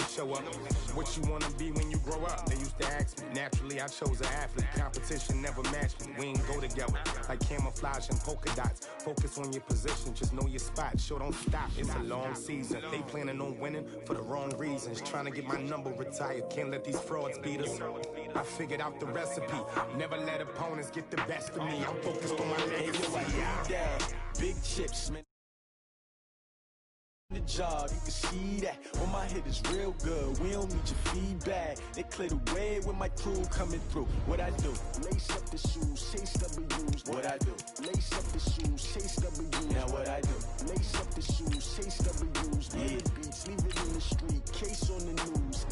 show up. What you wanna be when you grow up? They used to ask me. Naturally, I chose an athlete. Competition never matched me. We ain't go together like camouflage and polka dots. Focus on your position, just know your spot. Sure, don't stop. It's a long season. They planning on winning for the wrong reasons. Trying to get my number retired. Can't let these frauds beat us. I figured out the recipe. Never let opponents get the best of me. I'm focused on my legacy. Big chips, man. The job, you can see that. When my hit is real good, we don't need your feedback. They clear the way with my crew coming through. What I do? Lace up the shoes, chase W's. What I do? Lace up the shoes, chase W's. Now what I do? Lace up the shoes, chase W's. Yeah, beats, leave it in the street, case on the news.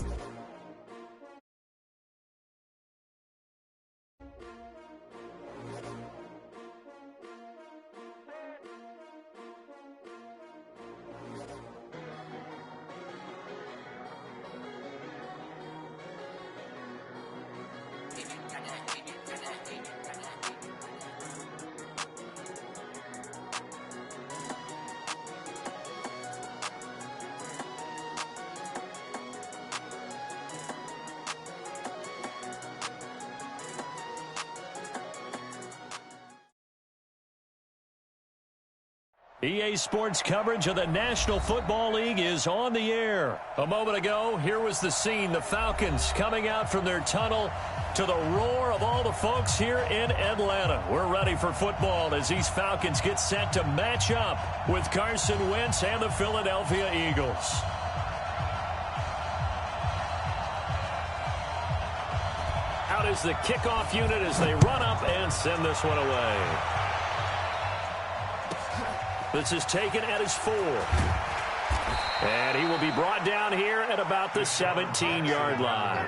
EA Sports coverage of the National Football League is on the air. A moment ago, here was the scene. The Falcons coming out from their tunnel to the roar of all the folks here in Atlanta. We're ready for football as these Falcons get set to match up with Carson Wentz and the Philadelphia Eagles. Out is the kickoff unit as they run up and send this one away. This is taken at his 4. And he will be brought down here at about the 17-yard line.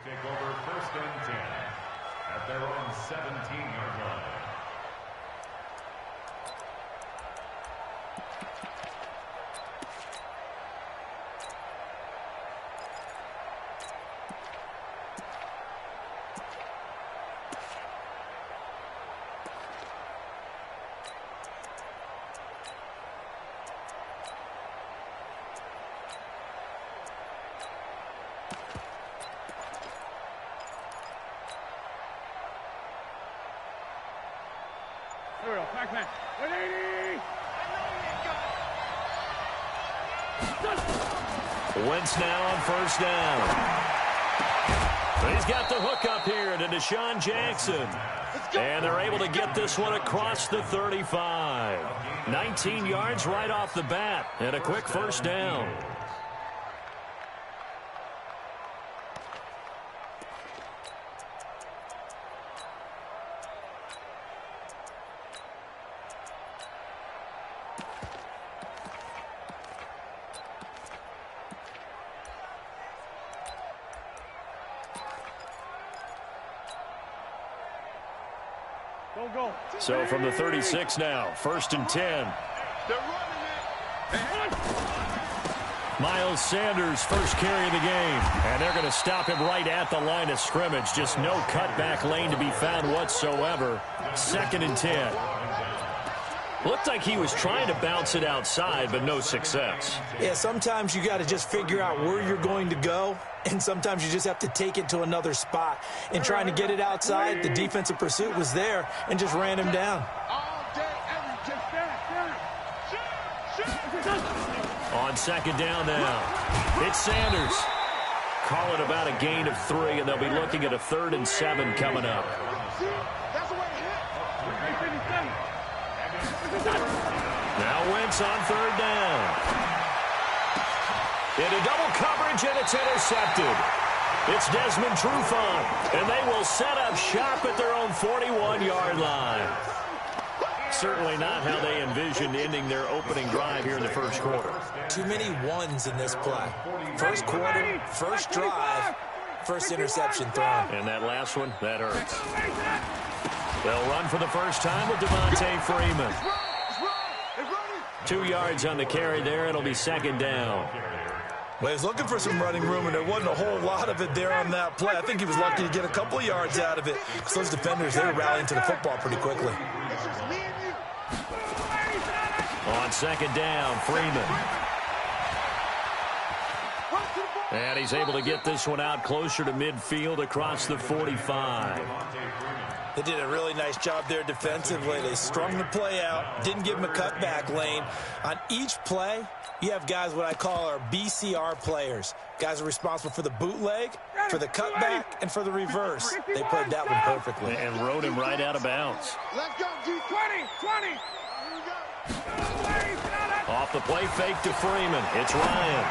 Take over 1st and 10 at their own 17-yard line. Wentz now on 1st down. He's got the hook up here to Deshaun Jackson. And they're able to get this one across the 35. 19 yards right off the bat and a quick 1st down. So from the 36 now, 1st and 10. Miles Sanders first carry of the game. And they're going to stop him right at the line of scrimmage. Just no cutback lane to be found whatsoever. 2nd and 10. Looked like he was trying to bounce it outside, but no success. Yeah, sometimes you got to just figure out where you're going to go, and sometimes you just have to take it to another spot. And trying to get it outside, the defensive pursuit was there and just ran him down. On 2nd down now, it's Sanders. Call it about a gain of 3, and they'll be looking at a 3rd and 7 coming up. Now Wentz on 3rd down. Into double coverage, and it's intercepted. It's Desmond Trufant, and they will set up shop at their own 41-yard line. Certainly not how they envisioned ending their opening drive here in the 1st quarter. Too many ones in this play. 1st quarter, 1st drive, 1st interception thrown. And that last one, that hurts. They'll run for the first time with Devontae Freeman. 2 yards on the carry there. It'll be second down. Well, he was looking for some running room, and there wasn't a whole lot of it there on that play. I think he was lucky to get a couple of yards out of it. So those defenders, they were rallying to the football pretty quickly. On second down, Freeman. And he's able to get this one out closer to midfield across the 45. They did a really nice job there defensively. They strung the play out, didn't give him a cutback lane. On each play, you have guys what I call our BCR players. Guys are responsible for the bootleg, for the cutback, and for the reverse. They played that one perfectly. And rode him right out of bounds. Let's go, G. 20. Off the play fake to Freeman. It's Ryan.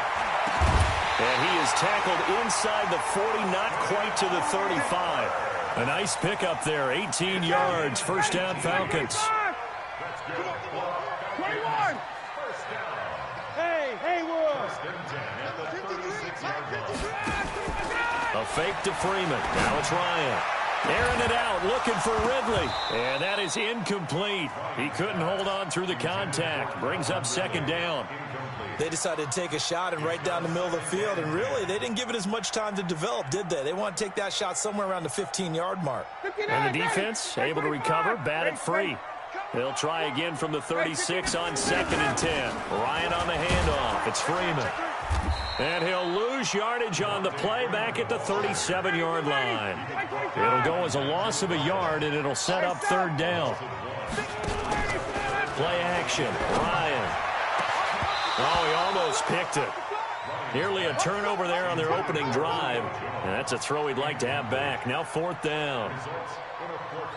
And he is tackled inside the 40, not quite to the 35. A nice pickup there, 18 yards. First down, Falcons. 21. Hey, Will. A fake to Freeman. Now it's Ryan. Airing it out, looking for Ridley. And that is incomplete. He couldn't hold on through the contact. Brings up second down. They decided to take a shot and right down the middle of the field, and really, they didn't give it as much time to develop, did they? They want to take that shot somewhere around the 15-yard mark. And the defense able to recover, bat it free. They'll try again from the 36 on 2nd and 10. Ryan on the handoff. It's Freeman. And he'll lose yardage on the play back at the 37-yard line. It'll go as a loss of a yard, and it'll set up third down. Play action. Ryan. Oh, he almost picked it. Nearly a turnover there on their opening drive. And that's a throw he'd like to have back. Now fourth down.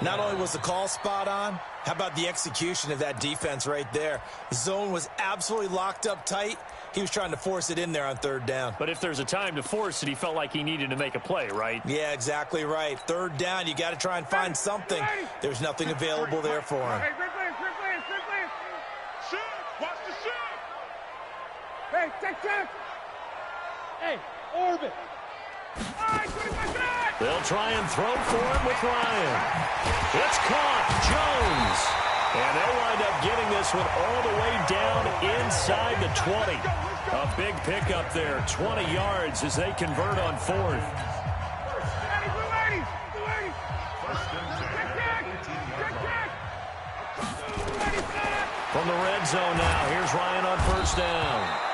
Not only was the call spot on, how about the execution of that defense right there? The zone was absolutely locked up tight. He was trying to force it in there on third down. But if there's a time to force it, he felt like he needed to make a play, right? Yeah, exactly right. Third down, you got to try and find something. There's nothing available there for him. Hey, great play. Watch the shot. Hey, check. Hey, orbit. They'll try and throw for him with Ryan. It's caught. Jones. And they'll wind up getting this one all the way down inside the 20. A big pickup there. 20 yards as they convert on fourth. From the red zone now, here's Ryan on first down.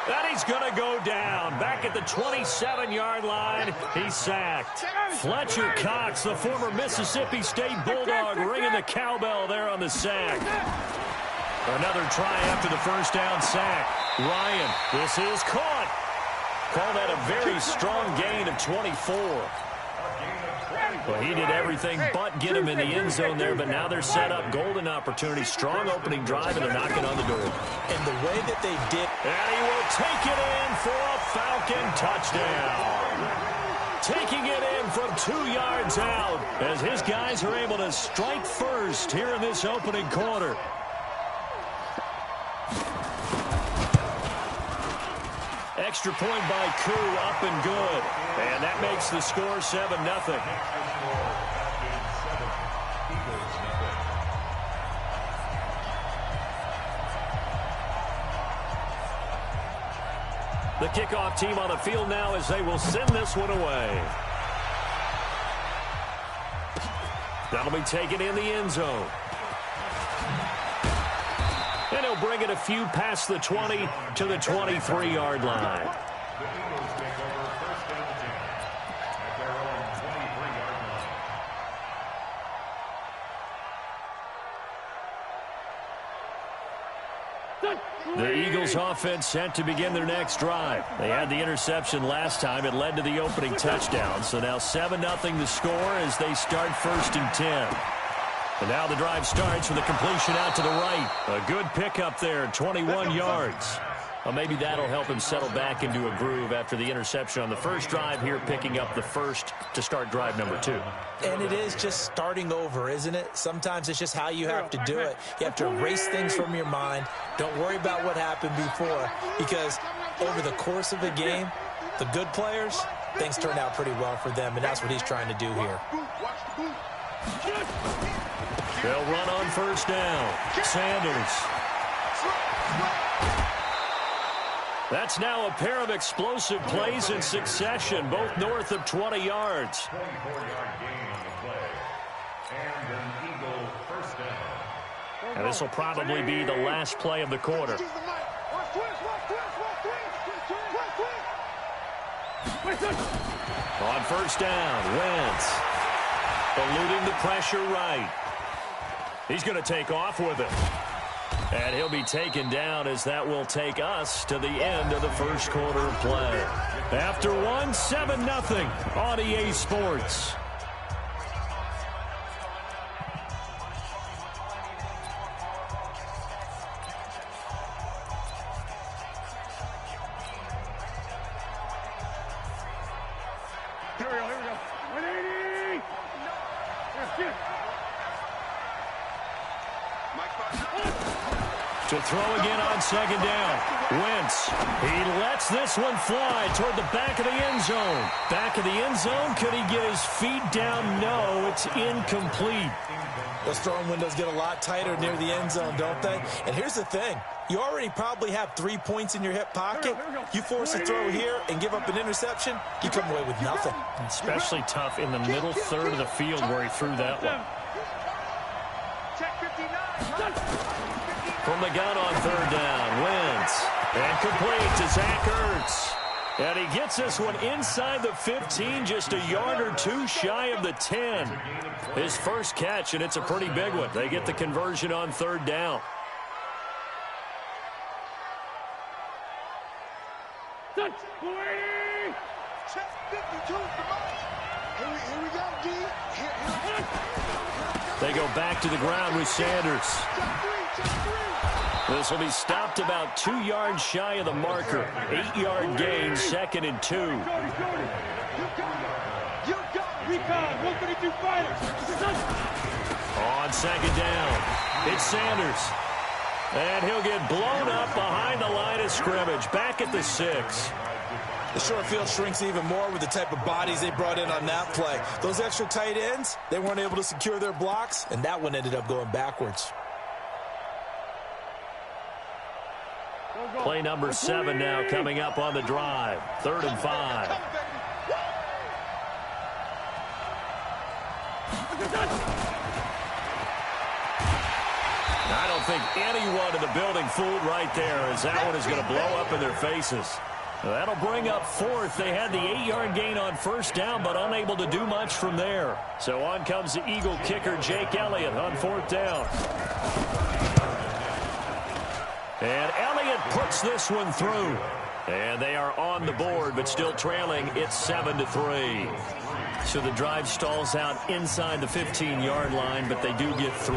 And he's going to go down. Back at the 27-yard line, he's sacked. Fletcher Cox, the former Mississippi State Bulldog, ringing the cowbell there on the sack. Another try after the first down sack. Ryan, this is caught. Call that a very strong gain of 24. Well, he did everything but get him in the end zone there, but now they're set up. Golden opportunity, strong opening drive, and they're knocking on the door. And the way that they did. And he will take it in for a Falcon touchdown. Taking it in from 2 yards out as his guys are able to strike first here in this opening quarter. Extra point by Koo, up and good. And that makes the score 7-0. The kickoff team on the field now as they will send this one away. That'll be taken in the end zone. And he'll bring it a few past the 20 to the 23-yard line. The Eagles offense set to begin their next drive. They had the interception last time. It led to the opening touchdown. So now 7-0 the score as they start 1st and 10. And now the drive starts with a completion out to the right. A good pickup there, 21 yards. Well, maybe that'll help him settle back into a groove after the interception on the first drive here, picking up the first to start drive number 2. And it is just starting over, isn't it? Sometimes it's just how you have to do it. You have to erase things from your mind. Don't worry about what happened before, because over the course of a game, the good players, things turn out pretty well for them, and that's what he's trying to do here. They'll run on first down. Sanders. That's now a pair of explosive plays in succession, both north of 20 yards. 24-yard gain on the play. And an Eagle first down. And this will probably be the last play of the quarter. On first down, Wentz. Eluding the pressure right. He's going to take off with it. And he'll be taken down as that will take us to the end of the first quarter of play. After 7-0 on EA Sports. Here we go. 180! Let's get it. To throw again on second down. Wentz. He lets this one fly toward the back of the end zone. Back of the end zone. Could he get his feet down? No, it's incomplete. Those throwing windows get a lot tighter near the end zone, don't they? And here's the thing. You already probably have 3 points in your hip pocket. You force a throw here and give up an interception, you come away with nothing. Especially tough in the middle third of the field where he threw that one. Check 59. From the gun on third down, Wentz. And complete to Zach Ertz. And he gets this one inside the 15, just a yard or two shy of the 10. His first catch, and it's a pretty big one. They get the conversion on third down. Touch, 280! Check 52. Here we go, D. They go back to the ground with Sanders. This will be stopped about 2 yards shy of the marker. 8-yard gain, 2nd and 2. You got recon, 132 fighters. On second down, it's Sanders. And he'll get blown up behind the line of scrimmage, back at the 6. The short field shrinks even more with the type of bodies they brought in on that play. Those extra tight ends, they weren't able to secure their blocks, and that one ended up going backwards. Play number 7 now coming up on the drive. 3rd and 5. I don't think anyone in the building fooled right there, as that one is going to blow up in their faces. That'll bring up 4th. They had the 8-yard gain on first down, but unable to do much from there. So on comes the Eagle kicker, Jake Elliott, on 4th down. And Elliott puts this one through. And they are on the board, but still trailing. It's 7-3. So the drive stalls out inside the 15-yard line, but they do get 3.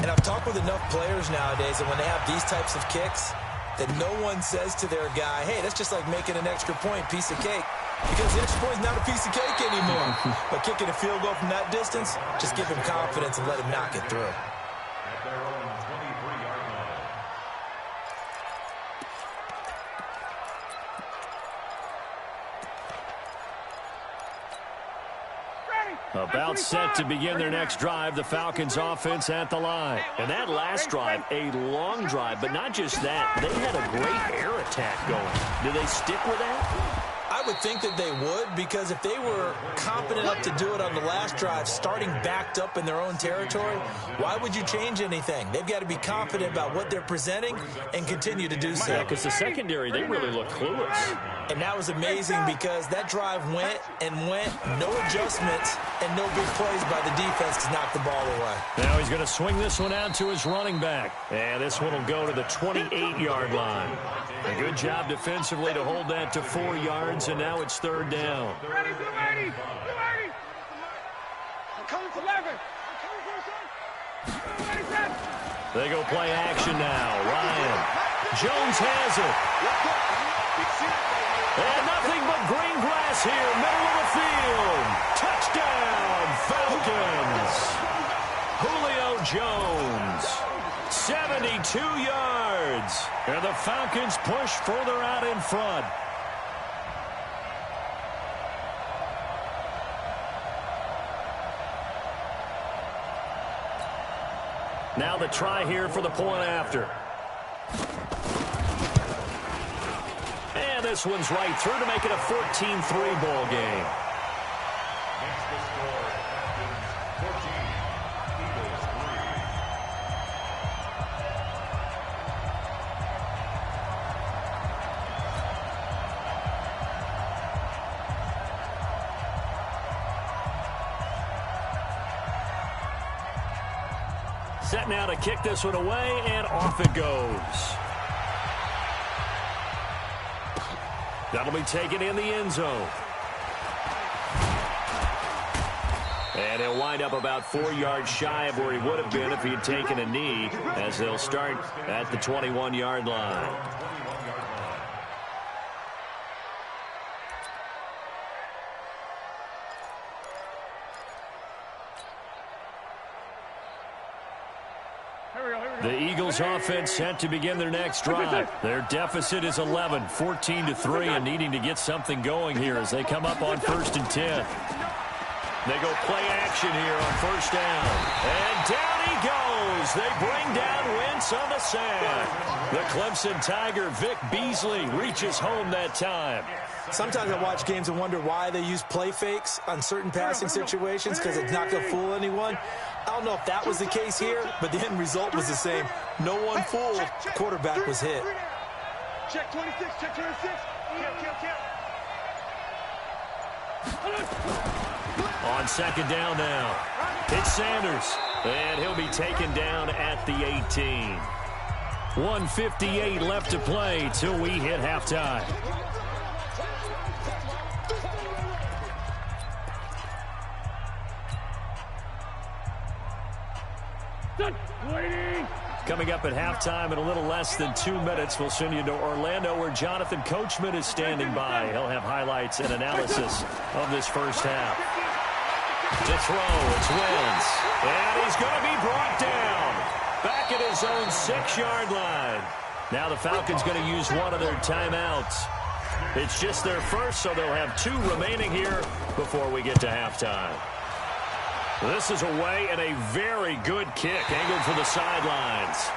And I've talked with enough players nowadays that when they have these types of kicks, that no one says to their guy, hey, that's just like making an extra point, piece of cake. Because the extra point is not a piece of cake anymore. But kicking a field goal from that distance, just give him confidence and let him knock it through. At their own 23-yard line. About set to begin their next drive, the Falcons offense at the line. And that last drive, a long drive, but not just that. They had a great air attack going. Do they stick with that? I would think that they would, because if they were competent enough to do it on the last drive, starting backed up in their own territory, why would you change anything? They've got to be confident about what they're presenting and continue to do so. Because the secondary, they really look clueless. And that was amazing because that drive went and went, no adjustments, and no big plays by the defense to knock the ball away. Now he's going to swing this one out to his running back. And this one will go to the 28-yard line. A good job defensively to hold that to 4 yards, and now it's 3rd down. Ready, 280! 280! I'm coming for 11. They go play action now. Ryan. Jones has it. And nothing but green grass here, middle of the field. Touchdown, Falcons. Julio Jones. 72 yards. And the Falcons push further out in front. Now the try here for the point after. And this one's right through to make it a 14-3 ball game. Makes the score Falcons 14, Eagles 3. Set now to kick this one away, and off it goes. That'll be taken in the end zone. And he'll wind up about 4 yards shy of where he would have been if he had taken a knee, as they'll start at the 21-yard line. The Eagles offense set to begin their next drive. Their deficit is 11, 14-3, and needing to get something going here as they come up on 1st and 10. They go play action here on 1st down. And down he goes. They bring down Wentz on the sack. The Clemson Tiger, Vic Beasley, reaches home that time. Sometimes I watch games and wonder why they use play fakes on certain passing situations, because it's not going to fool anyone. I don't know if that was the case here, but the end result was the same. No one fooled. The quarterback was hit. Check 26, check 26. Count. On 2nd down now, it's Sanders, and he'll be taken down at the 18. 1:58 left to play till we hit halftime. Coming up at halftime in a little less than 2 minutes, we'll send you to Orlando, where Jonathan Coachman is standing by. He'll have highlights and analysis of this first half. To throw, it's Wentz. And he's going to be brought down. Back at his own 6-yard line. Now the Falcons going to use one of their timeouts. It's just their first, so they'll have 2 remaining here before we get to halftime. This is away, and a very good kick angled for the sidelines.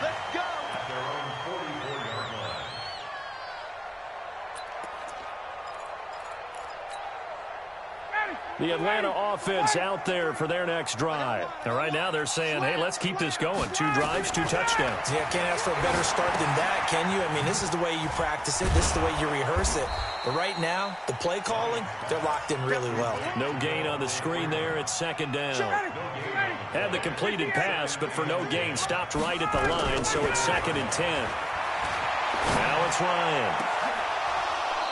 Let's go. At their own 44-yard line. The Atlanta offense out there for their next drive. And right now they're saying, hey, let's keep this going. 2 drives, 2 touchdowns. Yeah, can't ask for a better start than that, can you? I mean, this is the way you practice it. This is the way you rehearse it. But right now, the play calling, they're locked in really well. No gain on the screen there. It's 2nd down. Had the completed pass, but for no gain, stopped right at the line, so it's 2nd and 10. Now it's Ryan.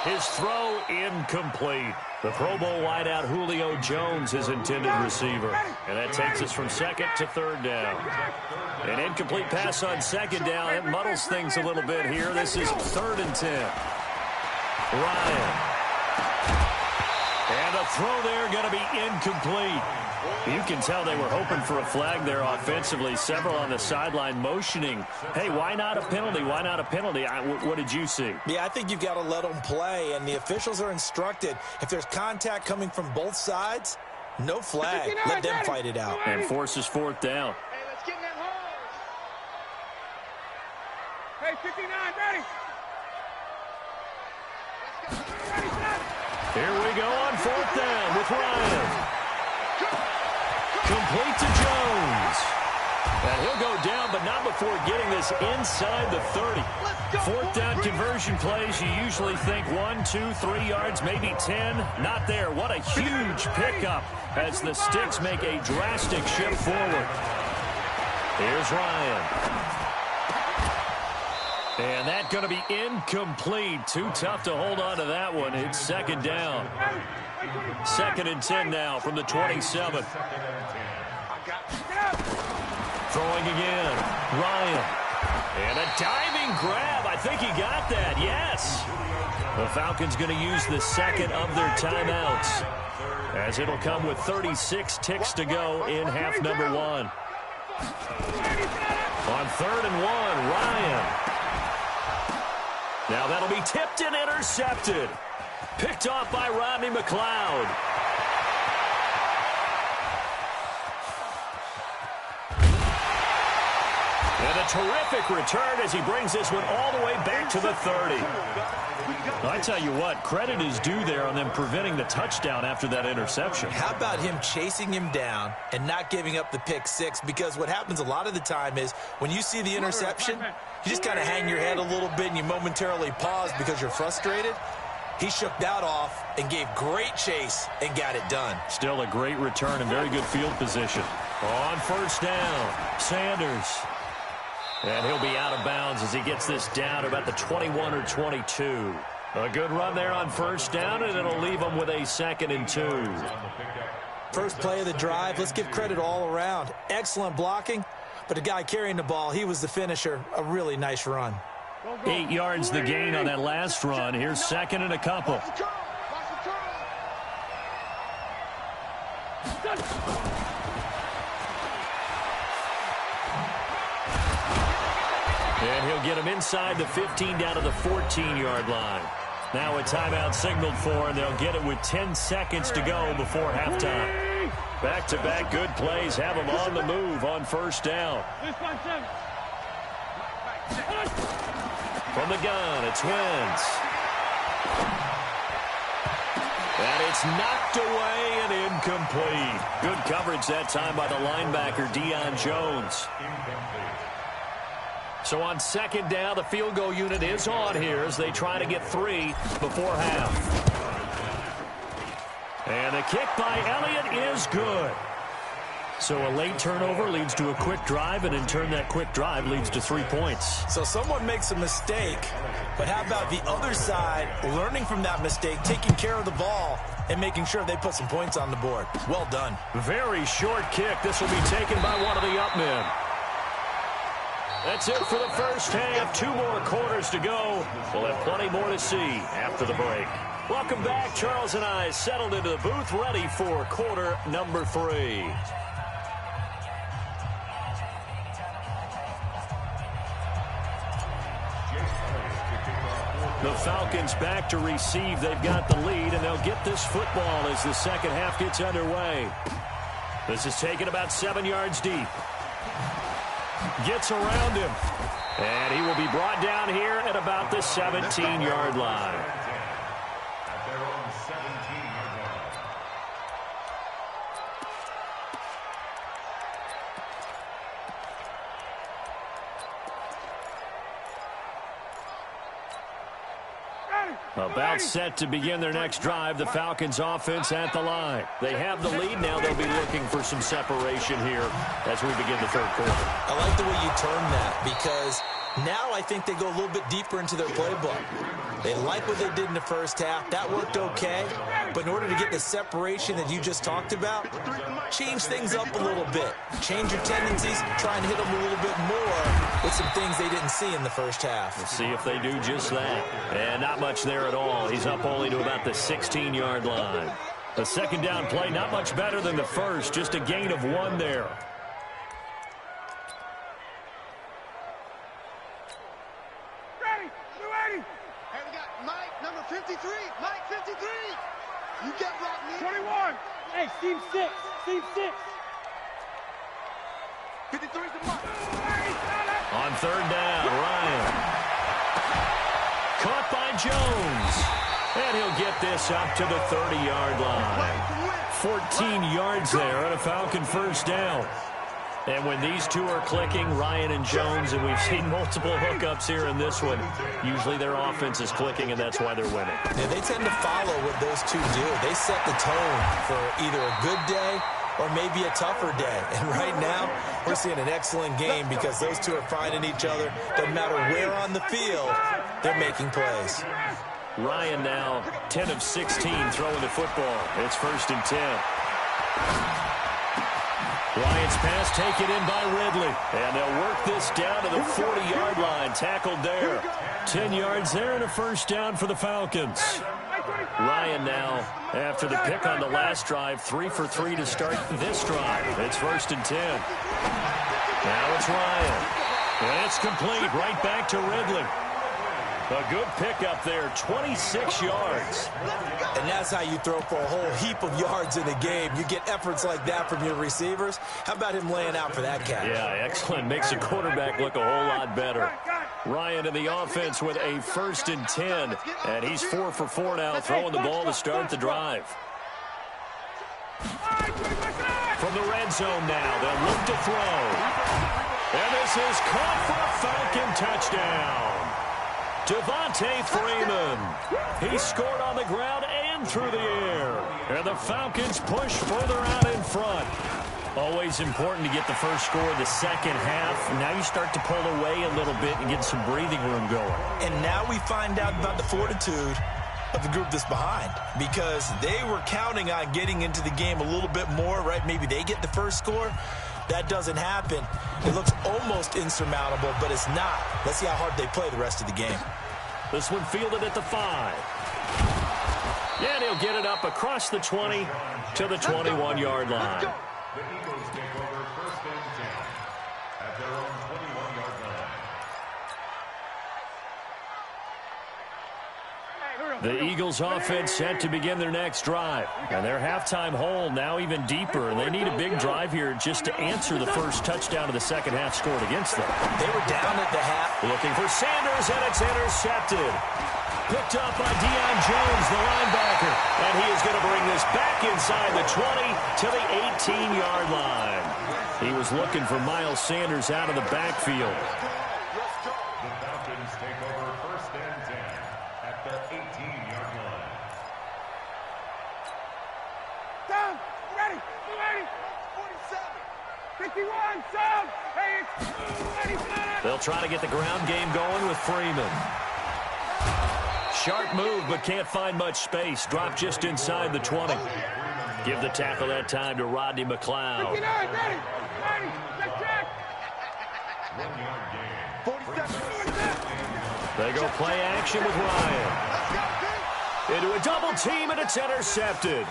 His throw incomplete. The Pro Bowl wideout Julio Jones, his intended receiver. And that takes us from 2nd to 3rd down. An incomplete pass on 2nd down. It muddles things a little bit here. This is 3rd and 10. Ryan. And a throw there going to be incomplete. You can tell they were hoping for a flag there offensively. Several on the sideline motioning. Hey, why not a penalty? Why not a penalty? What did you see? Yeah, I think you've got to let them play, and the officials are instructed. If there's contact coming from both sides, no flag. Let them fight it out. And forces 4th down. Hey, let's get in that hole. Hey, 59, ready. Ready, set. Here we go on 4th down with Ryan. Complete to Jones. And he'll go down, but not before getting this inside the 30. 4th down conversion plays, you usually think 1, 2, 3 yards, maybe 10. Not there. What a huge pickup as the Sticks make a drastic shift forward. Here's Ryan. And that's going to be incomplete. Too tough to hold on to that one. It's 2nd down. 2nd and 10 now from the 27. Throwing again. Ryan. And a diving grab. I think he got that. Yes. The Falcons going to use the 2nd of their timeouts, as it'll come with 36 ticks to go in half number 1. On 3rd and 1, Ryan. Now that'll be tipped and intercepted. Picked off by Rodney McLeod. A terrific return as he brings this one all the way back to the 30. I tell you what, credit is due there on them preventing the touchdown after that interception. How about him chasing him down and not giving up the pick six? Because what happens a lot of the time is when you see the interception, you just kind of hang your head a little bit and you momentarily pause because you're frustrated. He shook that off and gave great chase and got it done. Still a great return and very good field position. On first down, Sanders. And he'll be out of bounds as he gets this down to about the 21 or 22. A good run there on first down, and it'll leave him with a 2nd and 2. First play of the drive, let's give credit all around. Excellent blocking, but the guy carrying the ball, he was the finisher. A really nice run. 8 yards the gain on that last run. Here's 2nd and a couple. And he'll get him inside the 15 down to the 14-yard line. Now a timeout signaled for, and they'll get it with 10 seconds to go before halftime. Back-to-back good plays have them on the move on first down. From the gun, it's Wentz. And it's knocked away and incomplete. Good coverage that time by the linebacker, Deion Jones. So on 2nd down, the field goal unit is on here as they try to get 3 before half. And the kick by Elliott is good. So a late turnover leads to a quick drive, and in turn that quick drive leads to 3 points. So someone makes a mistake, but how about the other side learning from that mistake, taking care of the ball, and making sure they put some points on the board? Well done. Very short kick. This will be taken by one of the up men. That's it for the first half. 2 more quarters to go. We'll have plenty more to see after the break. Welcome back. Charles and I settled into the booth, ready for quarter number 3. The Falcons back to receive. They've got the lead, and they'll get this football as the second half gets underway. This is taken about 7 yards deep. Gets around him. And he will be brought down here at about the 17-yard line. About set to begin their next drive, the Falcons offense at the line. They have the lead. Now they'll be looking for some separation here as we begin the third quarter. I like the way you term that, because now I think they go a little bit deeper into their playbook. They like what they did in the first half. That worked okay. But in order to get the separation that you just talked about, change things up a little bit. Change your tendencies. Try and hit them a little bit more with some things they didn't see in the first half. Let's see if they do just that. And not much there at all. He's up only to about the 16-yard line. The second down play, not much better than the first. Just a gain of 1 there. Number 53, Mike 53. You get Rodney. 21. Hey, Steve 6. Steve 6. 53's the Mike. On third down, Ryan. Caught by Jones. And he'll get this up to the 30-yard line. 14 yards there and a Falcon first down. And when these two are clicking, Ryan and Jones, and we've seen multiple hookups here in this one, usually their offense is clicking, and that's why they're winning. Yeah, they tend to follow what those two do. They set the tone for either a good day or maybe a tougher day. And right now, we're seeing an excellent game because those two are finding each other. Doesn't matter where on the field, they're making plays. Ryan now 10 of 16 throwing the football. It's 1st and 10. Ryan's pass taken in by Ridley. And they'll work this down to the 40-yard line. Tackled there. 10 yards there and a first down for the Falcons. Ryan now, after the pick on the last drive, 3 for 3 to start this drive. It's 1st and 10. Now it's Ryan. And it's complete right back to Ridley. A good pickup there, 26 yards. And that's how you throw for a whole heap of yards in a game. You get efforts like that from your receivers. How about him laying out for that catch? Yeah, excellent. Makes the quarterback look a whole lot better. Ryan in the offense with a 1st and 10. And he's 4 for 4 now, throwing the ball to start the drive. From the red zone now, they'll look to throw. And this is caught for a Falcon touchdown. Devontae Freeman. He scored on the ground and through the air. And the Falcons push further out in front. Always important to get the first score of the second half. Now you start to pull away a little bit and get some breathing room going. And now we find out about the fortitude of the group that's behind, because they were counting on getting into the game a little bit more, right? Maybe they get the first score. That doesn't happen. It looks almost insurmountable, but it's not. Let's see how hard they play the rest of the game. This one fielded at the 5. Yeah, he'll get it up across the 20 to the 21-yard line. The Eagles take over 1st and 10 at their own 21-yard line. The Eagles offense set to begin their next drive. And their halftime hole now even deeper. And they need a big drive here just to answer the first touchdown of the second half scored against them. They were down at the half. Looking for Sanders, and it's intercepted. Picked up by Deion Jones, the linebacker. And he is going to bring this back inside the 20 to the 18-yard line. He was looking for Miles Sanders out of the backfield. The Falcons take over 1st and 10 at the 18-yard line. Down. Ready. 47. 51. Sound. Hey, it's ready. They'll try to get the ground game going with Freeman. Sharp move, but can't find much space. Drop just inside the 20. Give the tackle that time to Rodney McLeod. 59. Ready. Check, check. 1-yard gain. 47. They go play action with Ryan. Into a double team, and it's intercepted.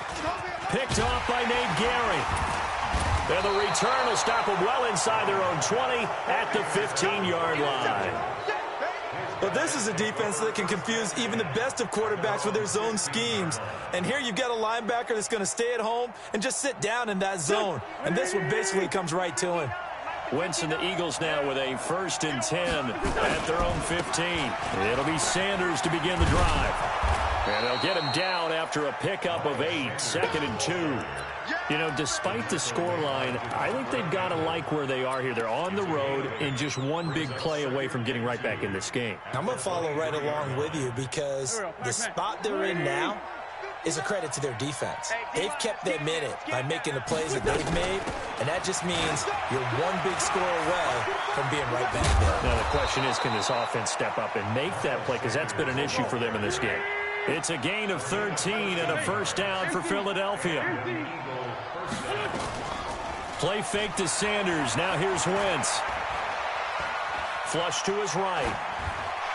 Picked off by Nate Gary. And the return will stop them well inside their own 20 at the 15-yard line. But this is a defense that can confuse even the best of quarterbacks with their zone schemes. And here you've got a linebacker that's going to stay at home and just sit down in that zone. And this one basically comes right to him. Wentz and the Eagles now with a 1st and 10 at their own 15. It'll be Sanders to begin the drive. And they'll get him down after a pickup of 8, 2nd and 2. You know, despite the scoreline, I think they've got to like where they are here. They're on the road and just one big play away from getting right back in this game. I'm going to follow right along with you, because the spot they're in now is a credit to their defense. They've kept them in it by making the plays that they've made, and that just means you're one big score away from being right back there. Now the question is, can this offense step up and make that play, because that's been an issue for them in this game. It's a gain of 13 and a first down for Philadelphia. Play fake to Sanders. Now here's Wentz. Flush to his right.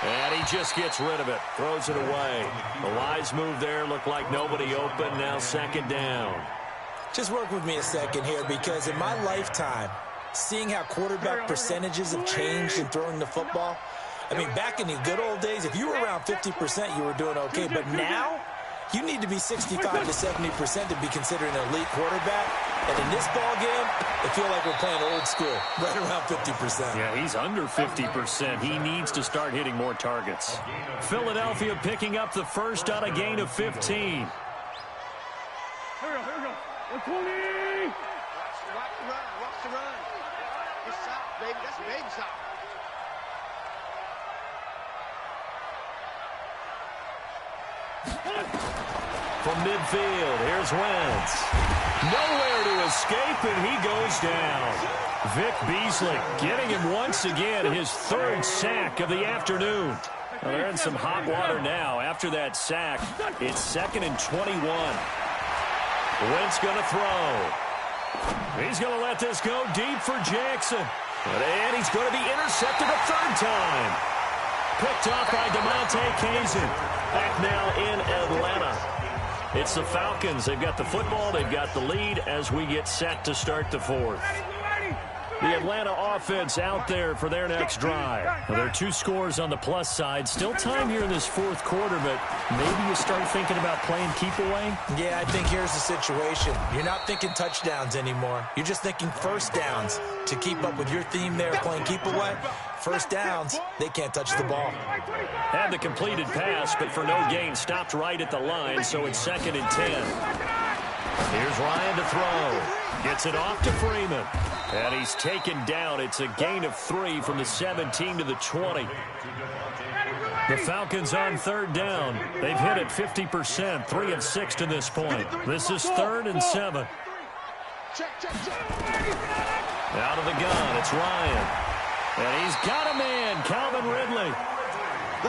And he just gets rid of it. Throws it away. The wise move there. Looked like nobody open. Now 2nd down. Just work with me a second here, because in my lifetime, seeing how quarterback percentages have changed in throwing the football, I mean, back in the good old days, if you were around 50%, you were doing okay. But now, you need to be 65 to 70% to be considered an elite quarterback. And in this ball game, I feel like we're playing old school, right around 50%. Yeah, he's under 50%. He needs to start hitting more targets. Philadelphia picking up the first on a gain of 15. Here we go. 120. Watch the run. Good shot, baby. That's a baby shot. From midfield, here's Wentz. Nowhere to escape, and he goes down. Vic Beasley getting him once again, his 3rd sack of the afternoon. Well, they're in some hot water now. After that sack, it's 2nd and 21. Wentz going to throw. He's going to let this go deep for Jackson. And he's going to be intercepted a 3rd time. Picked off by DeMonte Kazin. Back now in Atlanta. It's the Falcons. They've got the football. They've got the lead as we get set to start the 4th. The Atlanta offense out there for their next drive. Now, there are 2 scores on the plus side. Still time here in this fourth quarter, but maybe you start thinking about playing keep away? Yeah, I think here's the situation. You're not thinking touchdowns anymore. You're just thinking first downs. To keep up with your theme there, playing keep away, first downs, they can't touch the ball. Had the completed pass, but for no gain, stopped right at the line, so it's 2nd and 10. Here's Ryan to throw. Gets it off to Freeman. And he's taken down. It's a gain of 3 from the 17 to the 20. The Falcons on 3rd down. They've hit it 50%, 3 of 6 to this point. This is 3rd and 7. Out of the gun, it's Ryan. And he's got a man, Calvin Ridley.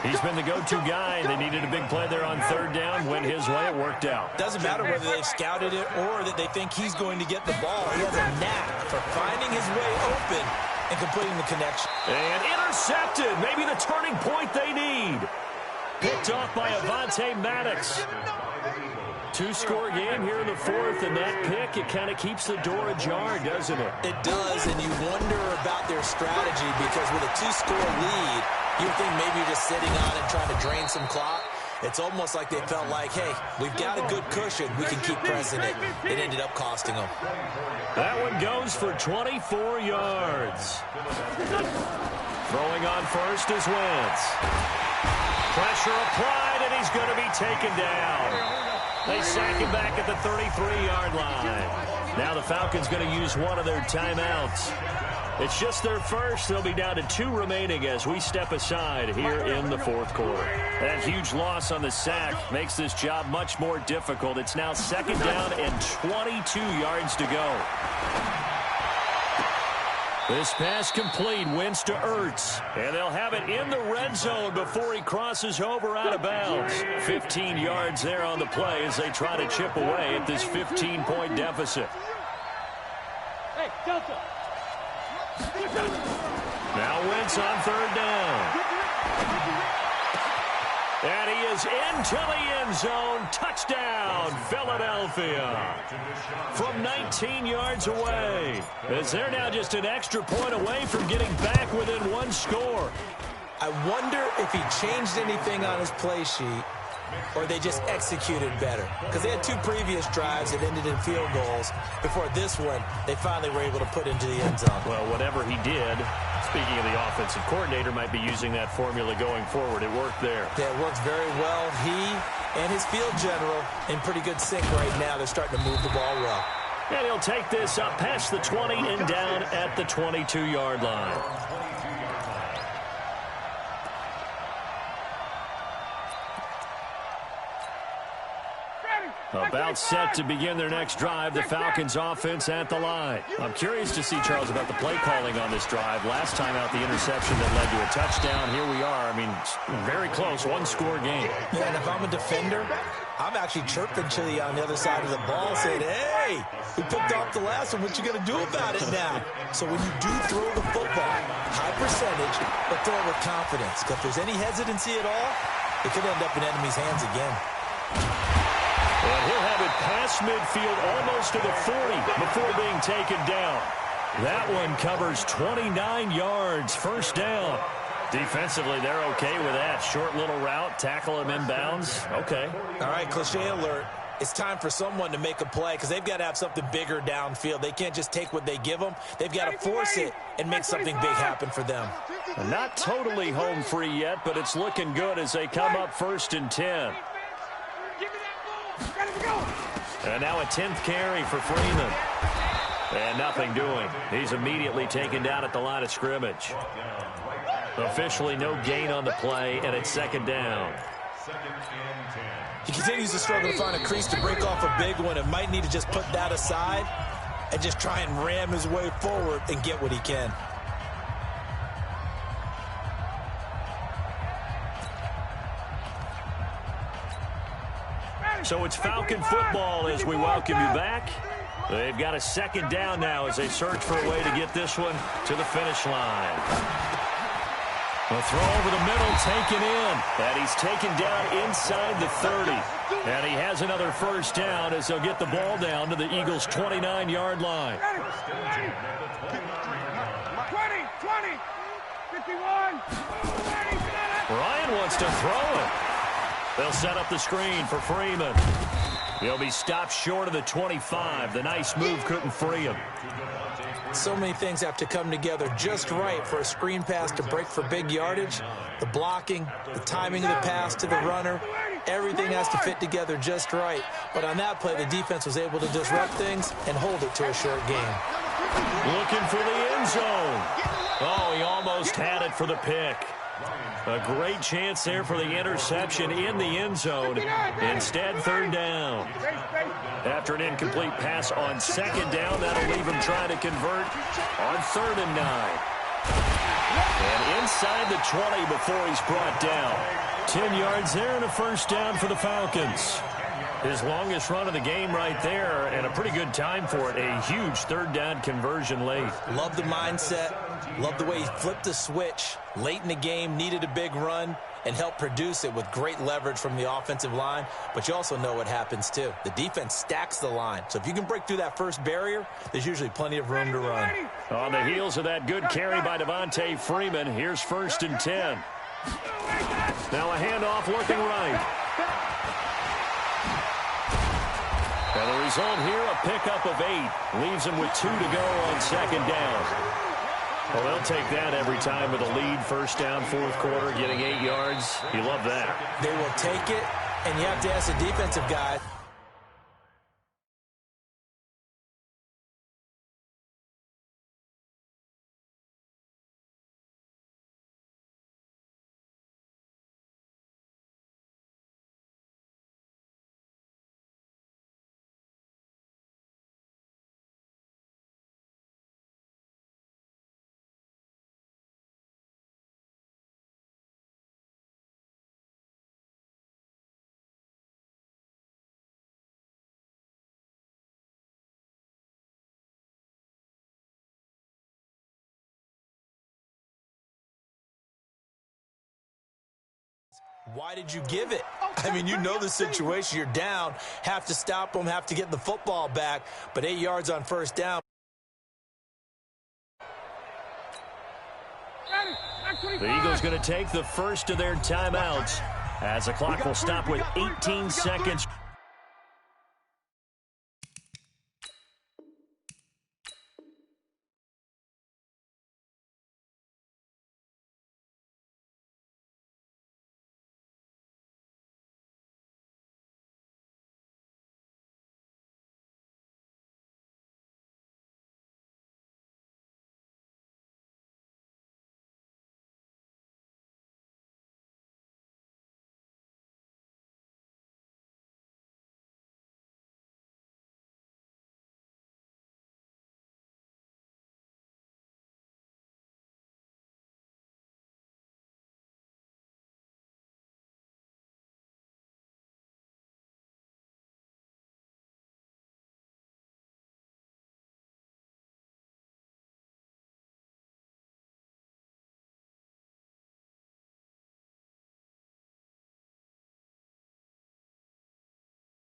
He's been the go-to guy. They needed a big play there on 3rd down. Went his way. It worked out. Doesn't matter whether they've scouted it or that they think he's going to get the ball. He has a knack for finding his way open and completing the connection. And intercepted. Maybe the turning point they need. Picked off by Avonte Maddox. 2-score game here in the 4th, and that pick, it kind of keeps the door ajar, doesn't it? It does, and you wonder about their strategy because with a 2-score lead, you think maybe you're just sitting on it trying to drain some clock. It's almost like they felt like, hey, we've got a good cushion. We can keep pressing it. It ended up costing them. That one goes for 24 yards. Throwing on first is Wentz. Pressure applied, and he's going to be taken down. They sack him back at the 33-yard line. Now the Falcons going to use one of their timeouts. It's just their first. They'll be down to 2 remaining as we step aside here in the 4th quarter. That huge loss on the sack makes this job much more difficult. It's now 2nd down and 22 yards to go. This pass complete. Wentz to Ertz. And they'll have it in the red zone before he crosses over out of bounds. 15 yards there on the play as they try to chip away at this 15-point deficit. Hey, Delta. Now Wentz on 3rd down. And he is into the end zone. Touchdown, Philadelphia. From 19 yards away. As they're now just an extra point away from getting back within 1 score. I wonder if he changed anything on his play sheet or they just executed better. Because they had 2 previous drives that ended in field goals. Before this one, they finally were able to put into the end zone. Well, whatever he did, speaking of the offensive coordinator, might be using that formula going forward. It worked there. Yeah, it works very well. He and his field general in pretty good sync right now. They're starting to move the ball well. And he'll take this up past the 20 and down at the 22-yard line. About set to begin their next drive, the Falcons offense at the line. I'm curious to see, Charles, about the play calling on this drive. Last time out, the interception that led to a touchdown. Here we are. I mean, very close, 1-score game. Yeah, and if I'm a defender, I'm actually chirping Chili on the other side of the ball saying, hey, we picked off the last one. What you going to do about it now? So when you do throw the football, high percentage, but throw it with confidence. Because if there's any hesitancy at all, it could end up in enemy's hands again. And he'll have it past midfield almost to the 40 before being taken down. That one covers 29 yards, 1st down. Defensively, they're okay with that. Short little route, tackle him inbounds. Okay. All right, cliche alert. It's time for someone to make a play because they've got to have something bigger downfield. They can't just take what they give them. They've got to force it and make something big happen for them. Not totally home free yet, but it's looking good as they come up 1st and 10. And now a 10th carry for Freeman. And nothing doing. He's immediately taken down at the line of scrimmage. Officially no gain on the play, and it's 2nd down. He continues to struggle to find a crease to break off a big one and might need to just put that aside and just try and ram his way forward and get what he can. So it's Falcon football as we welcome you back. They've got a 2nd down now as they search for a way to get this one to the finish line. The throw over the middle, taken in. And he's taken down inside the 30. And he has another first down as he'll get the ball down to the Eagles' 29-yard line. 20, 20, 51. Ryan wants to throw it. They'll set up the screen for Freeman. He'll be stopped short of the 25. The nice move couldn't free him. So many things have to come together just right for a screen pass to break for big yardage. The blocking, the timing of the pass to the runner, everything has to fit together just right. But on that play, the defense was able to disrupt things and hold it to a short game. Looking for the end zone. Oh, he almost had it for the pick. A great chance there for the interception in the end zone. Instead, third down. After an incomplete pass on second down, that'll leave him trying to convert on 3rd and 9. And inside the 20 before he's brought down. 10 yards there and a first down for the Falcons. His longest run of the game right there, and a pretty good time for it. A huge 3rd down conversion late. Love the mindset. Love the way he flipped the switch late in the game, needed a big run, and helped produce it with great leverage from the offensive line. But you also know what happens, too. The defense stacks the line. So if you can break through that first barrier, there's usually plenty of room to run. On the heels of that good carry by Devontae Freeman, here's 1st and 10. Now a handoff looking right. And the result here, a pickup of 8. Leaves him with 2 to go on 2nd down. Well, they'll take that every time with a lead. 1st down, 4th quarter, getting 8 yards. You love that. They will take it, and you have to ask the defensive guy. Why did you give it? I mean, you know the situation. You're down. Have to stop them, have to get the football back. But 8 yards on 1st down. The Eagles going to take the first of their timeouts as the clock will stop with 18 seconds.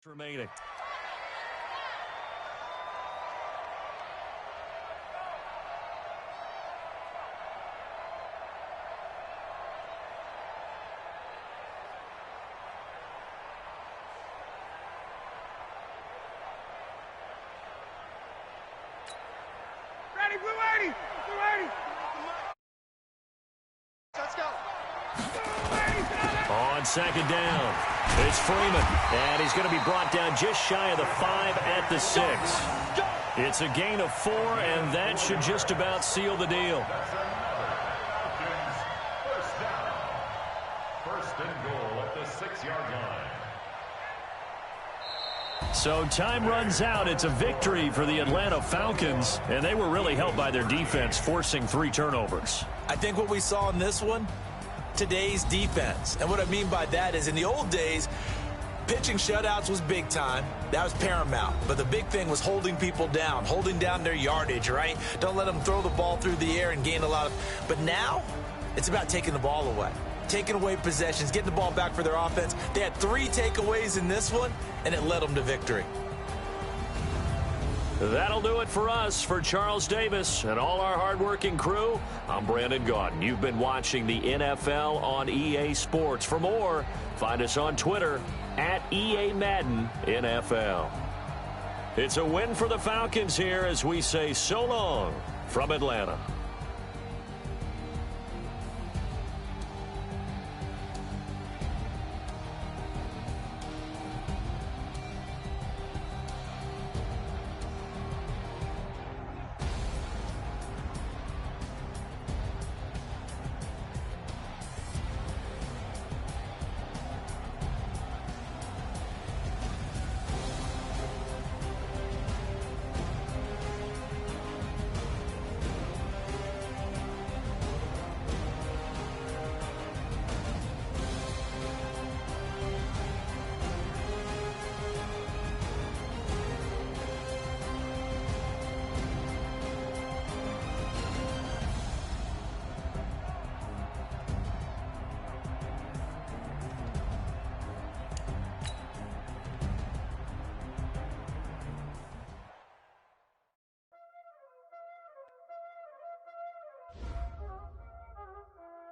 Remaining. Ready, blue 80! Blue 80! Let's go! On 2nd down, it's Freeman, and he's going to be brought down just shy of the 5 at the 6. It's a gain of 4, and that should just about seal the deal. First and goal at the 6-yard line. So time runs out. It's a victory for the Atlanta Falcons, and they were really helped by their defense, forcing 3 turnovers. I think what we saw in this one, today's defense. And what I mean by that is in the old days, pitching shutouts was big time. That was paramount. But the big thing was holding people down, holding down their yardage, right? Don't let them throw the ball through the air and gain a lot of... But now, It's about taking the ball away. Taking away possessions, getting the ball back for their offense. They had 3 takeaways in this one, and it led them to victory. That'll do it for us. For Charles Davis and all our hardworking crew, I'm Brandon Gaudin. You've been watching the NFL on EA Sports. For more, find us on Twitter at EA Madden NFL. It's a win for the Falcons here as we say so long from Atlanta.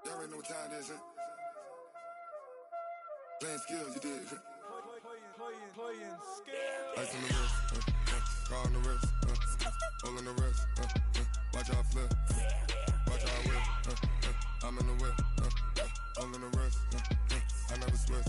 Y'all already know what time it is, huh? Playing skills, you did. Playing skills. Ice on the wrist, car on the wrist, hole in the wrist, watch out flip, watch out whip, I'm in the whip, hole in the wrist, I never switch,